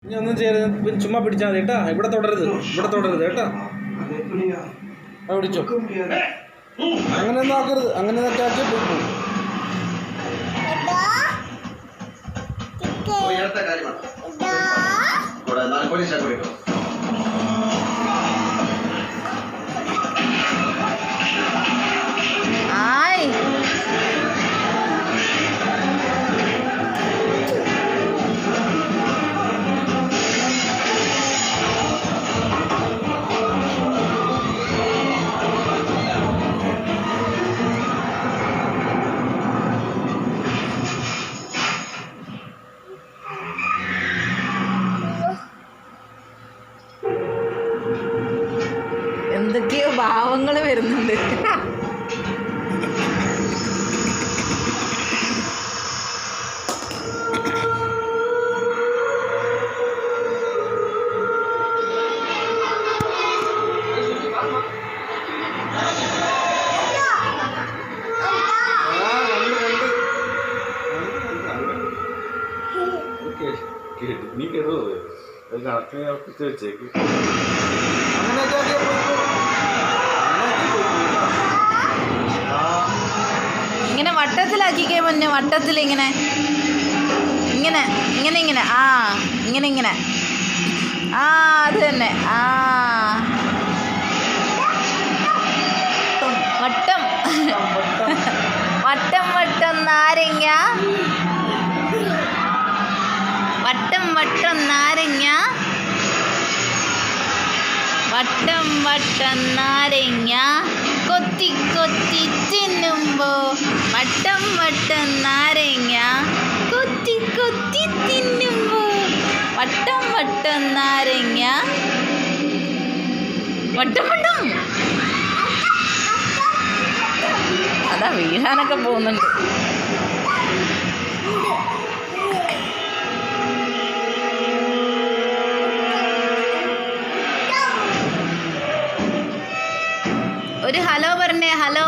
ഇനി ഒന്നും ചെയ്യരുത്, ചുമ്മാ പിടിച്ചാൽ മതി കേട്ടാ. ഇവിടെ തുടരുത് കേട്ടാ. അത് പിടിച്ചോ. അങ്ങനെയൊന്നും ആക്കരുത്, അങ്ങനെയൊക്കെ ആക്കി പോകും. എന്തൊക്കെയോ ഭാവങ്ങൾ വരുന്നുണ്ട്. നീ കേട്ടത് കണക്കിന് വെച്ചേക്ക്. ഇങ്ങനെ വട്ടത്തിലാക്കിക്കേ മുന്നേ, വട്ടത്തിൽ ഇങ്ങനെ ഇങ്ങനെ ഇങ്ങനെ ഇങ്ങനെ ആ ഇങ്ങനെ ഇങ്ങനെ ആ അത് തന്നെ. ആ വട്ടം വട്ടം വട്ടം നാരങ്ങ, വട്ടം വട്ടം നാരങ്ങ, വട്ടം വട്ടം നാരങ്ങ കൊത്തി കൊത്തി തിന്നുമ്പോ, വട്ടം വട്ടം നാരങ്ങ കൊത്തി കൊത്തി തിന്നുമ്പോ, വട്ടം വട്ടം നാരങ്ങ വട്ടം വട്ടം. അതാ വീഴാനൊക്കെ പോകുന്നുണ്ട്. ഒരു ഹലോ പറഞ്ഞേ, ഹലോ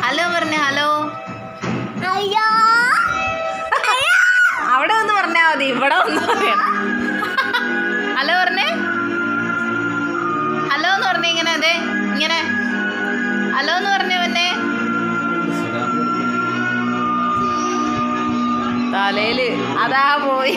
ഹലോ പറഞ്ഞേ, ഹലോ. അവിടെ ഒന്ന് പറഞ്ഞാൽ മതി, ഇവിടെ ഒന്ന് പറയണം. ഹലോ പറഞ്ഞേ, ഹലോ എന്ന് പറഞ്ഞേ. ഇങ്ങനെ അതെ ഇങ്ങനെ ഹലോ എന്ന് പറഞ്ഞേ. പിന്നെ തലയില് അതാ പോയി.